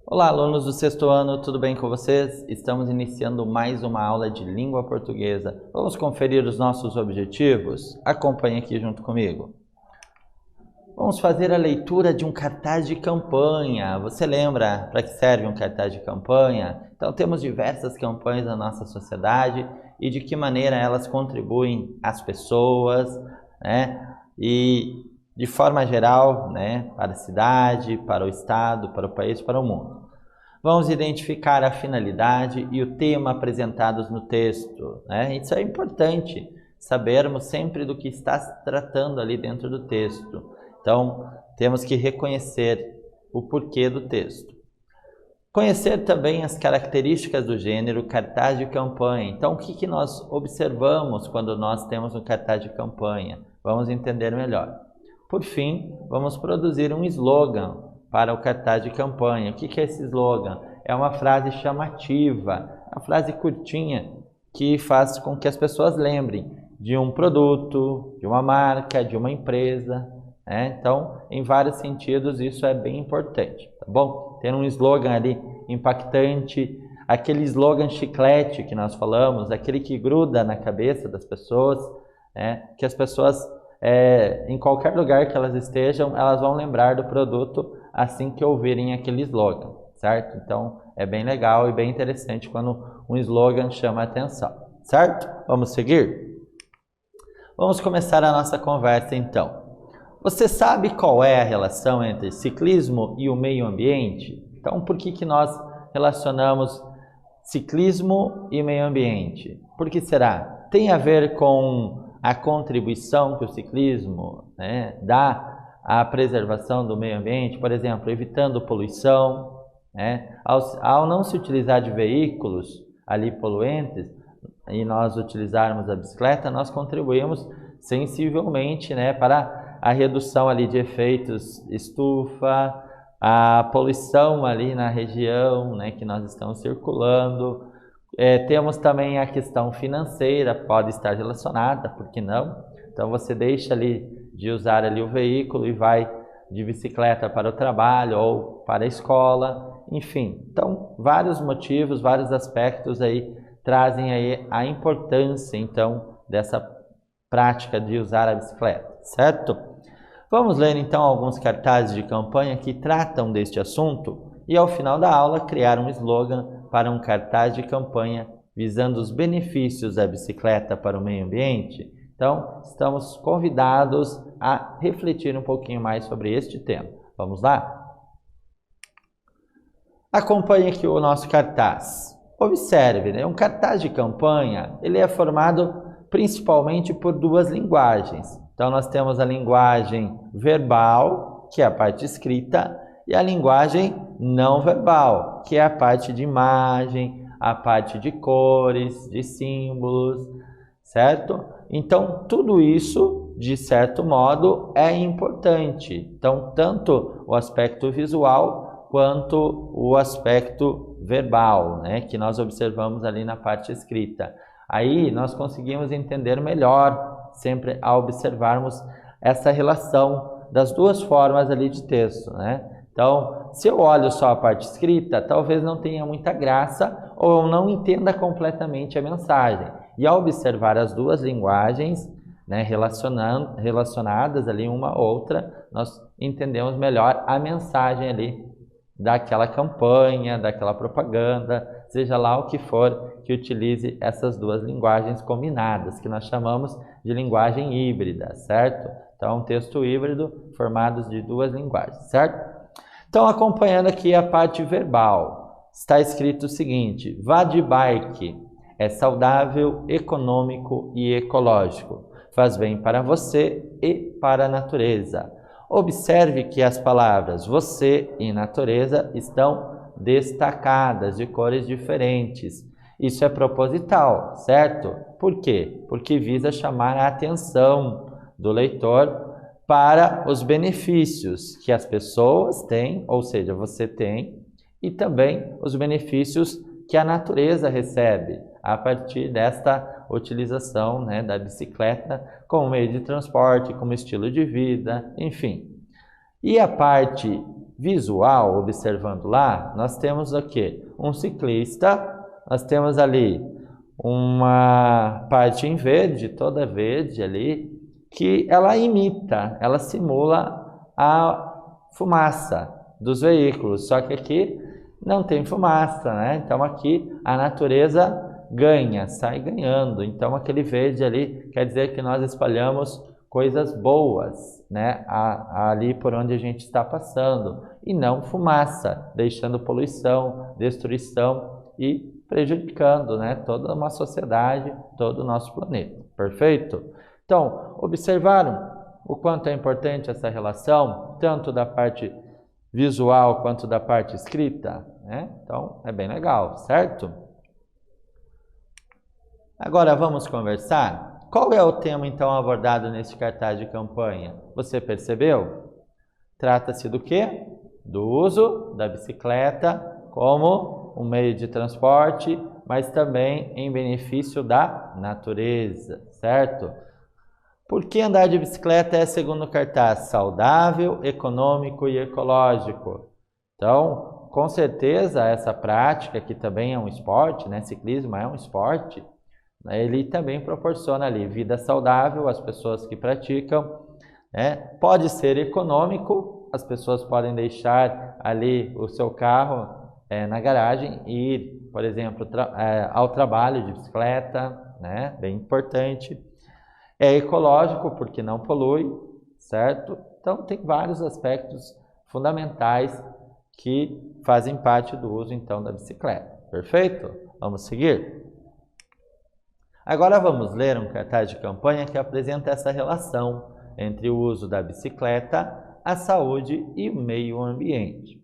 Olá, alunos do sexto ano, tudo bem com vocês? Estamos iniciando mais uma aula de língua portuguesa. Vamos conferir os nossos objetivos? Acompanhe aqui junto comigo. Vamos fazer a leitura de um cartaz de campanha. Você lembra para que serve um cartaz de campanha? Então, temos diversas campanhas na nossa sociedade e de que maneira elas contribuem às pessoas, né? E de forma geral, né, para a cidade, para o estado, para o país, para o mundo. Vamos identificar a finalidade e o tema apresentados no texto, né? Isso é importante, sabermos sempre do que está se tratando ali dentro do texto. Então, temos que reconhecer o porquê do texto. Conhecer também as características do gênero cartaz de campanha. Então, o que nós observamos quando nós temos um cartaz de campanha? Vamos entender melhor. Por fim, vamos produzir um slogan para o cartaz de campanha. O que é esse slogan? É uma frase chamativa, uma frase curtinha que faz com que as pessoas lembrem de um produto, de uma marca, de uma empresa, né? Então, em vários sentidos, isso é bem importante, tá bom? Ter um slogan ali impactante, aquele slogan chiclete que nós falamos, aquele que gruda na cabeça das pessoas, né? Que as pessoas, em qualquer lugar que elas estejam, elas vão lembrar do produto assim que ouvirem aquele slogan, certo? Então, é bem legal e bem interessante quando um slogan chama a atenção, certo? Vamos seguir? Vamos começar a nossa conversa, então. Você sabe qual é a relação entre ciclismo e o meio ambiente? Então, por que nós relacionamos ciclismo e meio ambiente? Por que será? Tem a ver com a contribuição que o ciclismo, né, dá à preservação do meio ambiente, por exemplo, evitando poluição, né? Ao não se utilizar de veículos ali poluentes e nós utilizarmos a bicicleta, nós contribuímos sensivelmente, né, para a redução ali de efeitos estufa, a poluição ali na região, né, que nós estamos circulando. Temos também a questão financeira, pode estar relacionada, por que não? Então você deixa ali de usar ali o veículo e vai de bicicleta para o trabalho ou para a escola, enfim. Então, vários motivos, vários aspectos aí trazem aí a importância, então, dessa prática de usar a bicicleta, certo? Vamos ler então alguns cartazes de campanha que tratam deste assunto e ao final da aula criar um slogan para um cartaz de campanha visando os benefícios da bicicleta para o meio ambiente. Então, estamos convidados a refletir um pouquinho mais sobre este tema. Vamos lá? Acompanhe aqui o nosso cartaz. Observe, né? Um cartaz de campanha, ele é formado principalmente por duas linguagens. Então, nós temos a linguagem verbal, que é a parte escrita, e a linguagem não verbal, que é a parte de imagem, a parte de cores, de símbolos, certo? Então, tudo isso, de certo modo, é importante. Então, tanto o aspecto visual quanto o aspecto verbal, né, que nós observamos ali na parte escrita. Aí nós conseguimos entender melhor, sempre ao observarmos essa relação das duas formas ali de texto, né? Então, se eu olho só a parte escrita, talvez não tenha muita graça ou eu não entenda completamente a mensagem. E ao observar as duas linguagens, né, relacionadas ali uma à outra, nós entendemos melhor a mensagem ali daquela campanha, daquela propaganda, seja lá o que for que utilize essas duas linguagens combinadas, que nós chamamos de linguagem híbrida, certo? Então, um texto híbrido formado de duas linguagens, certo? Então, acompanhando aqui a parte verbal, está escrito o seguinte: vá de bike, é saudável, econômico e ecológico, faz bem para você e para a natureza. Observe que as palavras você e natureza estão destacadas de cores diferentes. Isso é proposital, certo? Por quê? Porque visa chamar a atenção do leitor para os benefícios que as pessoas têm, ou seja, você tem, e também os benefícios que a natureza recebe a partir desta utilização, né, da bicicleta como meio de transporte, como estilo de vida, enfim. E a parte visual, observando lá, nós temos o quê? Um ciclista, nós temos ali uma parte em verde, toda verde ali, que ela imita, ela simula a fumaça dos veículos, só que aqui não tem fumaça, né? Então aqui a natureza ganha, sai ganhando. Então aquele verde ali quer dizer que nós espalhamos coisas boas, né? Ali por onde a gente está passando, e não fumaça, deixando poluição, destruição e prejudicando, né, toda uma sociedade, todo o nosso planeta. Perfeito? Então, observaram o quanto é importante essa relação, tanto da parte visual quanto da parte escrita, né? Então, é bem legal, certo? Agora vamos conversar. Qual é o tema, então, abordado nesse cartaz de campanha? Você percebeu? Trata-se do quê? Do uso da bicicleta como um meio de transporte, mas também em benefício da natureza, certo? Por que andar de bicicleta é, segundo o cartaz, saudável, econômico e ecológico? Então, com certeza, essa prática, que também é um esporte, né? Ciclismo é um esporte, né? Ele também proporciona ali vida saudável às pessoas que praticam, né? Pode ser econômico, as pessoas podem deixar ali o seu carro na garagem e ir, por exemplo, ao trabalho de bicicleta, né? Bem importante. É ecológico porque não polui, certo? Então tem vários aspectos fundamentais que fazem parte do uso então da bicicleta. Perfeito? Vamos seguir? Agora vamos ler um cartaz de campanha que apresenta essa relação entre o uso da bicicleta, a saúde e o meio ambiente.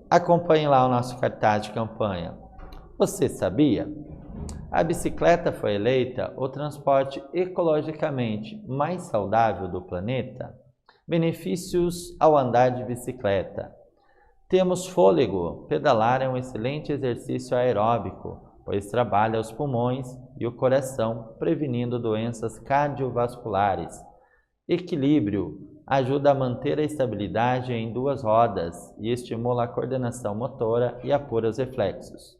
Acompanhe lá o nosso cartaz de campanha. Você sabia? A bicicleta foi eleita o transporte ecologicamente mais saudável do planeta. Benefícios ao andar de bicicleta. Temos fôlego. Pedalar é um excelente exercício aeróbico, pois trabalha os pulmões e o coração, prevenindo doenças cardiovasculares. Equilíbrio. Ajuda a manter a estabilidade em duas rodas e estimula a coordenação motora e apura os reflexos.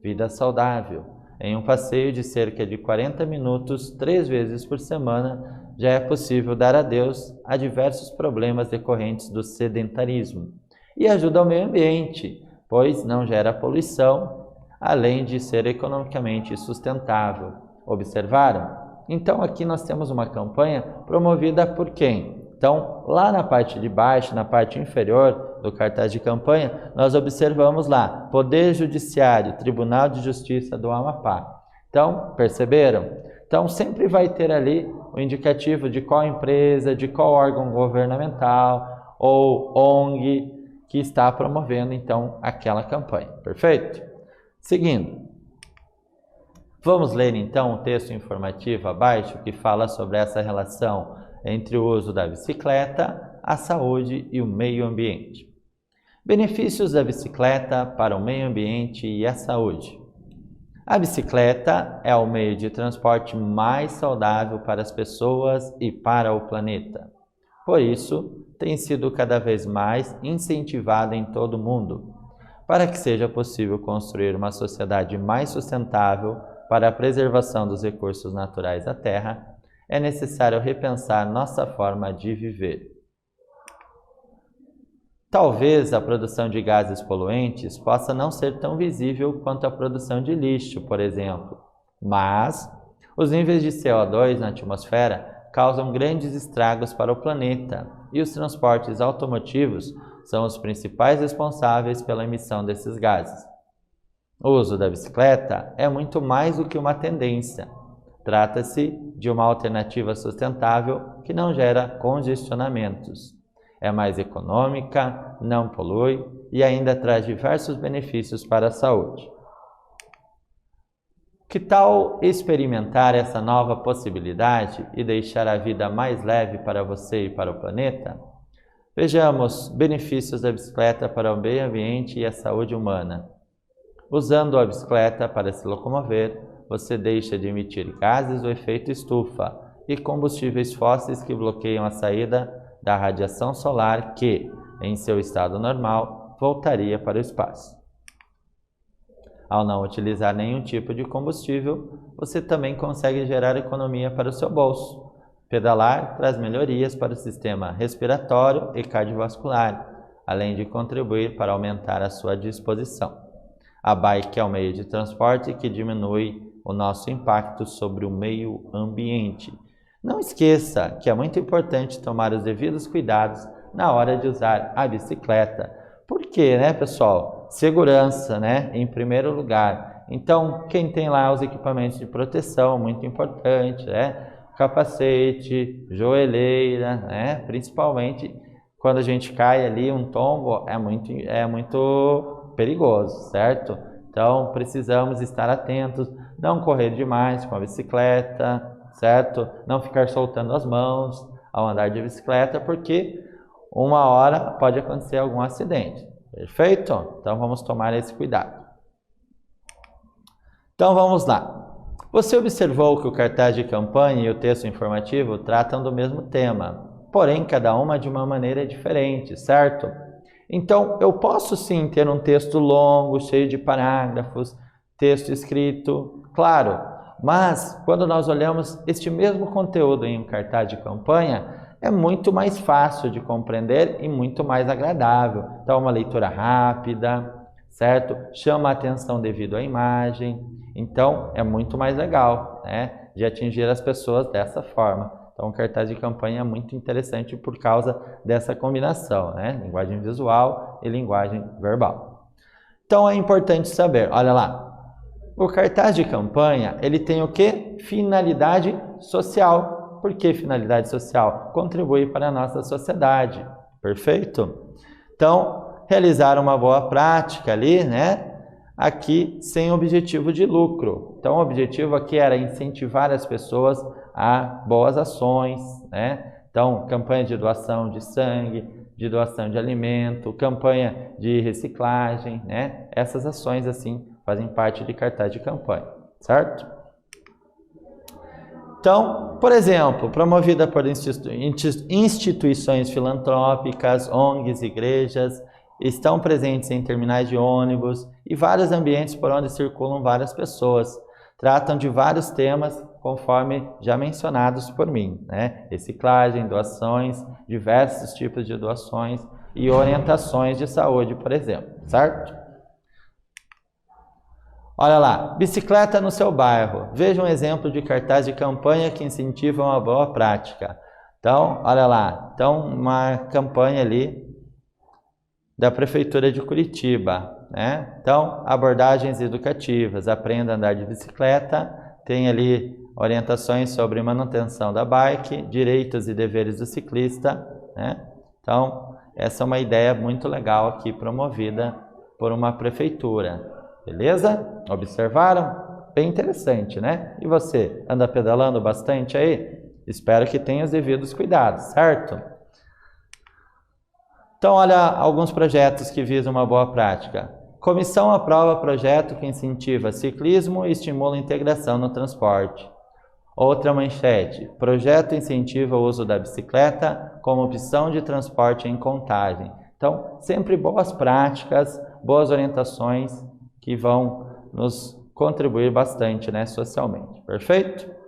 Vida saudável. Em um passeio de cerca de 40 minutos, 3 vezes por semana, já é possível dar adeus a diversos problemas decorrentes do sedentarismo. E ajuda ao meio ambiente, pois não gera poluição, além de ser economicamente sustentável. Observaram? Então aqui nós temos uma campanha promovida por quem? Então, lá na parte de baixo, na parte inferior do cartaz de campanha, nós observamos lá, Poder Judiciário, Tribunal de Justiça do Amapá. Então, perceberam? Então, sempre vai ter ali o indicativo de qual empresa, de qual órgão governamental ou ONG que está promovendo, então, aquela campanha. Perfeito? Seguindo. Vamos ler, então, o texto informativo abaixo que fala sobre essa relação entre o uso da bicicleta, a saúde e o meio ambiente. Benefícios da bicicleta para o meio ambiente e a saúde. A bicicleta é o meio de transporte mais saudável para as pessoas e para o planeta. Por isso, tem sido cada vez mais incentivada em todo o mundo. Para que seja possível construir uma sociedade mais sustentável para a preservação dos recursos naturais da Terra, é necessário repensar nossa forma de viver. Talvez a produção de gases poluentes possa não ser tão visível quanto a produção de lixo, por exemplo, mas os níveis de CO2 na atmosfera causam grandes estragos para o planeta e os transportes automotivos são os principais responsáveis pela emissão desses gases. O uso da bicicleta é muito mais do que uma tendência. Trata-se de uma alternativa sustentável que não gera congestionamentos. É mais econômica, não polui e ainda traz diversos benefícios para a saúde. Que tal experimentar essa nova possibilidade e deixar a vida mais leve para você e para o planeta? Vejamos benefícios da bicicleta para o meio ambiente e a saúde humana. Usando a bicicleta para se locomover, você deixa de emitir gases do efeito estufa e combustíveis fósseis que bloqueiam a saída da radiação solar que, em seu estado normal, voltaria para o espaço. Ao não utilizar nenhum tipo de combustível, você também consegue gerar economia para o seu bolso. Pedalar traz melhorias para o sistema respiratório e cardiovascular, além de contribuir para aumentar a sua disposição. A bike é um meio de transporte que diminui o nosso impacto sobre o meio ambiente. Não esqueça que é muito importante tomar os devidos cuidados na hora de usar a bicicleta. Por quê, né, pessoal? Segurança, né, em primeiro lugar. Então, quem tem lá os equipamentos de proteção, muito importante, né? Capacete, joelheira, né? Principalmente quando a gente cai ali, um tombo é muito perigoso, certo? Então, precisamos estar atentos, não correr demais com a bicicleta, certo? Não ficar soltando as mãos ao andar de bicicleta, porque uma hora pode acontecer algum acidente. Perfeito? Então, vamos tomar esse cuidado. Então, vamos lá. Você observou que o cartaz de campanha e o texto informativo tratam do mesmo tema, porém cada uma de uma maneira diferente, certo? Então, eu posso sim ter um texto longo, cheio de parágrafos, texto escrito, claro, mas quando nós olhamos este mesmo conteúdo em um cartaz de campanha, é muito mais fácil de compreender e muito mais agradável. Então, uma leitura rápida, certo? Chama a atenção devido à imagem. Então, é muito mais legal, né, de atingir as pessoas dessa forma. Então, o cartaz de campanha é muito interessante por causa dessa combinação, né? Linguagem visual e linguagem verbal. Então, é importante saber, olha lá, o cartaz de campanha, ele tem o quê? Finalidade social. Por que finalidade social? Contribuir para a nossa sociedade, perfeito? Então, realizar uma boa prática ali, né? Aqui sem objetivo de lucro. Então, o objetivo aqui era incentivar as pessoas a boas ações, né? Então, campanha de doação de sangue, de doação de alimento, campanha de reciclagem, né? Essas ações, assim, fazem parte de cartaz de campanha, certo? Então, por exemplo, promovida por instituições filantrópicas, ONGs, igrejas, estão presentes em terminais de ônibus e vários ambientes por onde circulam várias pessoas. Tratam de vários temas, conforme já mencionados por mim, né? Reciclagem, doações, diversos tipos de doações e orientações de saúde, por exemplo, certo? Olha lá, bicicleta no seu bairro. Veja um exemplo de cartaz de campanha que incentiva uma boa prática. Então, olha lá, então uma campanha ali da Prefeitura de Curitiba, né? Então, abordagens educativas, aprenda a andar de bicicleta, tem ali orientações sobre manutenção da bike, direitos e deveres do ciclista, né? Então, essa é uma ideia muito legal aqui promovida por uma prefeitura, beleza? Observaram? Bem interessante, né? E você, anda pedalando bastante aí? Espero que tenha os devidos cuidados, certo? Então, olha alguns projetos que visam uma boa prática. Comissão aprova projeto que incentiva ciclismo e estimula a integração no transporte. Outra manchete. Projeto incentiva o uso da bicicleta como opção de transporte em Contagem. Então, sempre boas práticas, boas orientações que vão nos contribuir bastante, né, socialmente. Perfeito?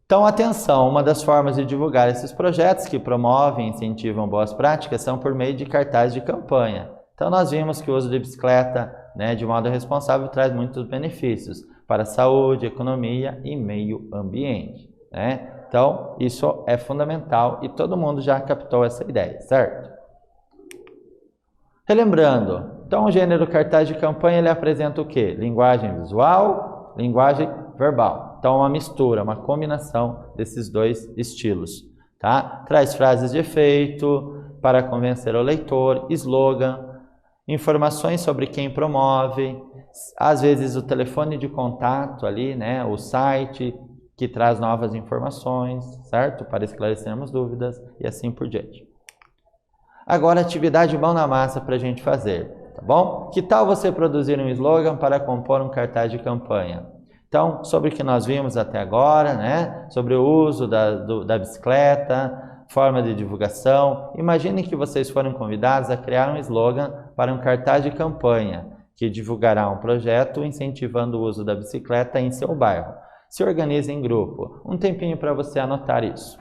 Então, atenção, uma das formas de divulgar esses projetos que promovem e incentivam boas práticas são por meio de cartaz de campanha. Então, nós vimos que o uso de bicicleta, né, de modo responsável, traz muitos benefícios para a saúde, economia e meio ambiente, né? Então, isso é fundamental e todo mundo já captou essa ideia, certo? Relembrando, então o gênero cartaz de campanha ele apresenta o quê? Linguagem visual, linguagem verbal. Então, uma mistura, uma combinação desses dois estilos, tá? Traz frases de efeito para convencer o leitor, slogan, informações sobre quem promove, às vezes o telefone de contato ali, né? O site que traz novas informações, certo? Para esclarecermos dúvidas e assim por diante. Agora, atividade mão na massa para a gente fazer, tá bom? Que tal você produzir um slogan para compor um cartaz de campanha? Então, sobre o que nós vimos até agora, né? Sobre o uso da bicicleta, forma de divulgação. Imaginem que vocês foram convidados a criar um slogan para um cartaz de campanha que divulgará um projeto incentivando o uso da bicicleta em seu bairro. Se organize em grupo. Um tempinho para você anotar isso.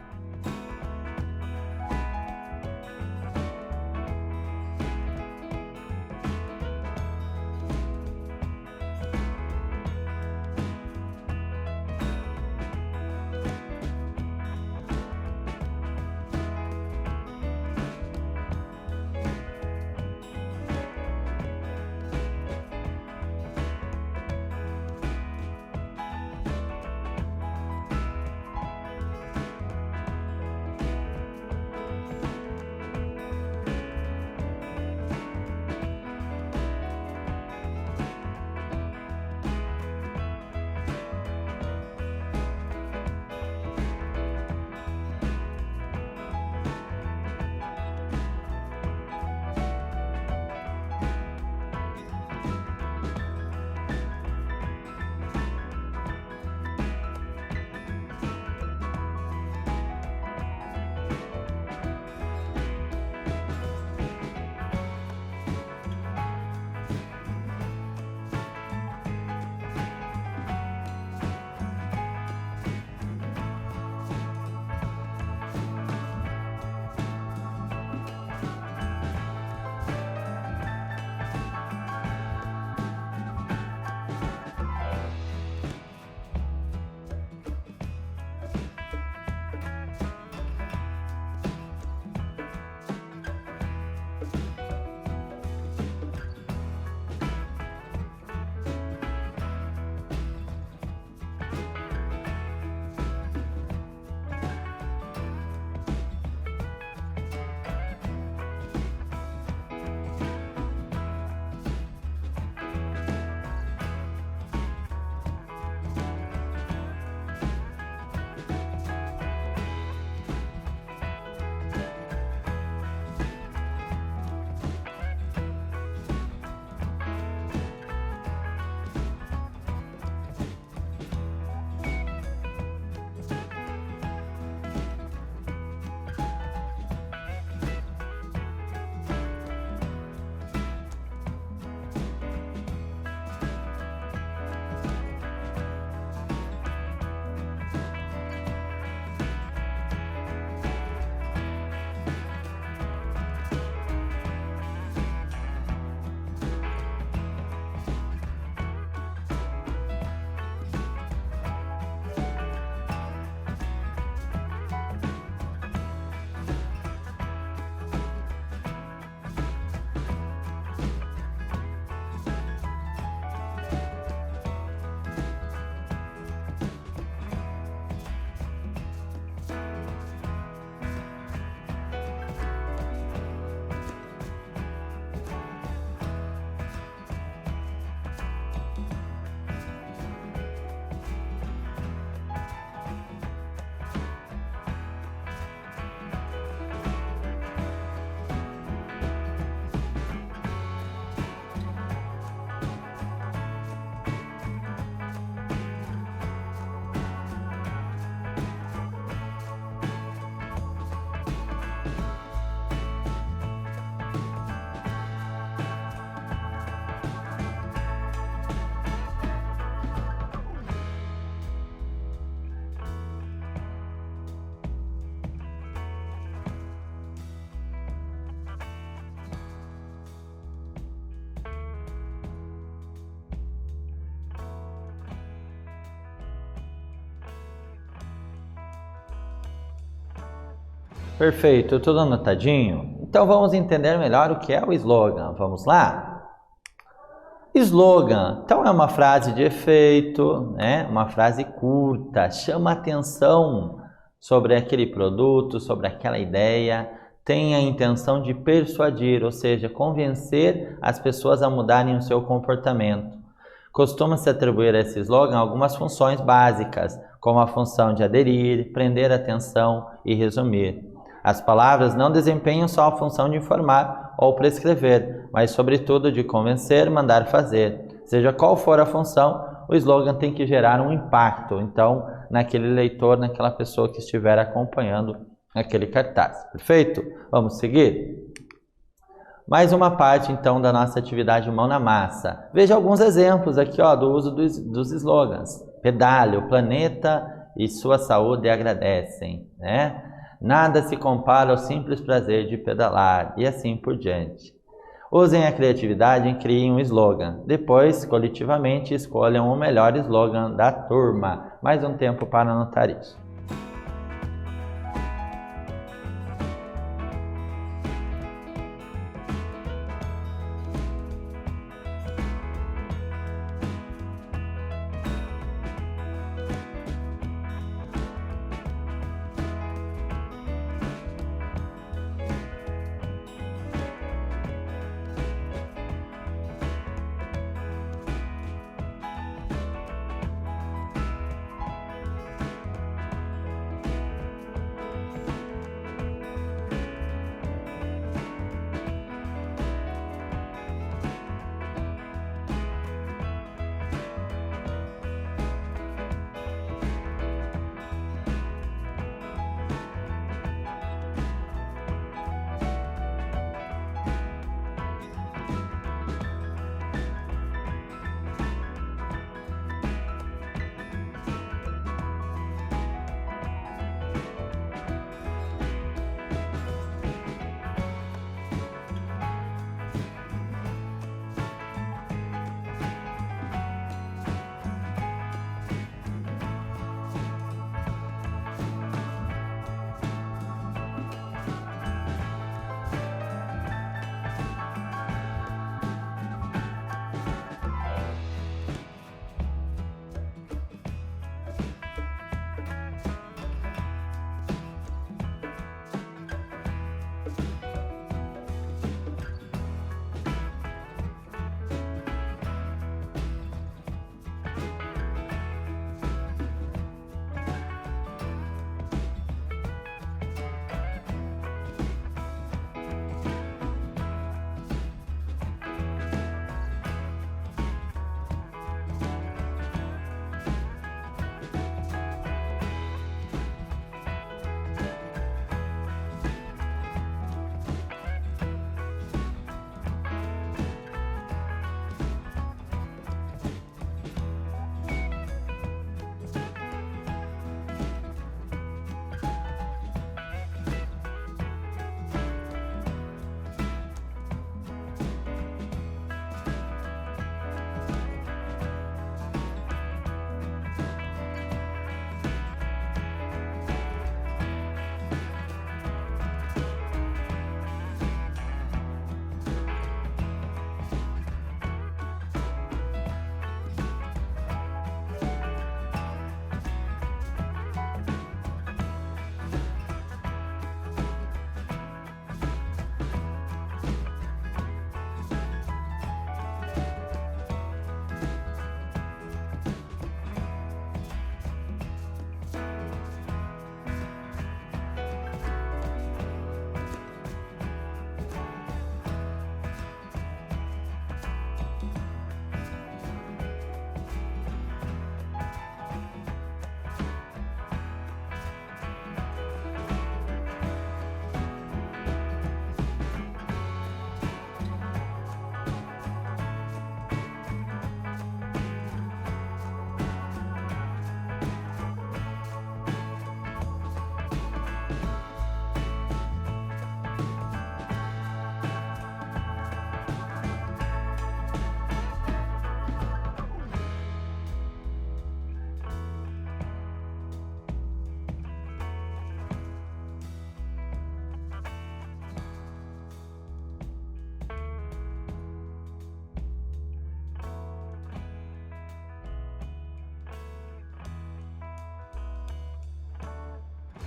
Perfeito, tudo anotadinho? Então vamos entender melhor o que é o slogan. Vamos lá? Slogan, então é uma frase de efeito, né? Uma frase curta, chama atenção sobre aquele produto, sobre aquela ideia, tem a intenção de persuadir, ou seja, convencer as pessoas a mudarem o seu comportamento. Costuma-se atribuir a esse slogan algumas funções básicas, como a função de aderir, prender a atenção e resumir. As palavras não desempenham só a função de informar ou prescrever, mas sobretudo de convencer, mandar fazer. Seja qual for a função, o slogan tem que gerar um impacto, então, naquele leitor, naquela pessoa que estiver acompanhando aquele cartaz, perfeito? Vamos seguir? Mais uma parte, então, da nossa atividade Mão na Massa. Veja alguns exemplos aqui, ó, do uso dos slogans. Pedale, o planeta e sua saúde agradecem, né? Nada se compara ao simples prazer de pedalar, e assim por diante. Usem a criatividade e criem um slogan. Depois, coletivamente, escolham o melhor slogan da turma. Mais um tempo para anotar isso.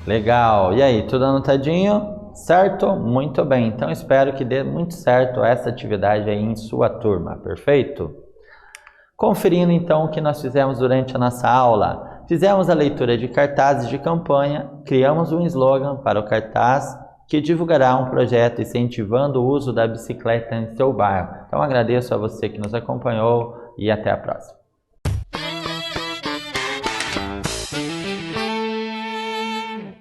Legal. E aí, tudo anotadinho? Certo? Muito bem. Então, espero que dê muito certo essa atividade aí em sua turma. Perfeito? Conferindo, então, o que nós fizemos durante a nossa aula. Fizemos a leitura de cartazes de campanha, criamos um slogan para o cartaz que divulgará um projeto incentivando o uso da bicicleta em seu bairro. Então, agradeço a você que nos acompanhou e até a próxima.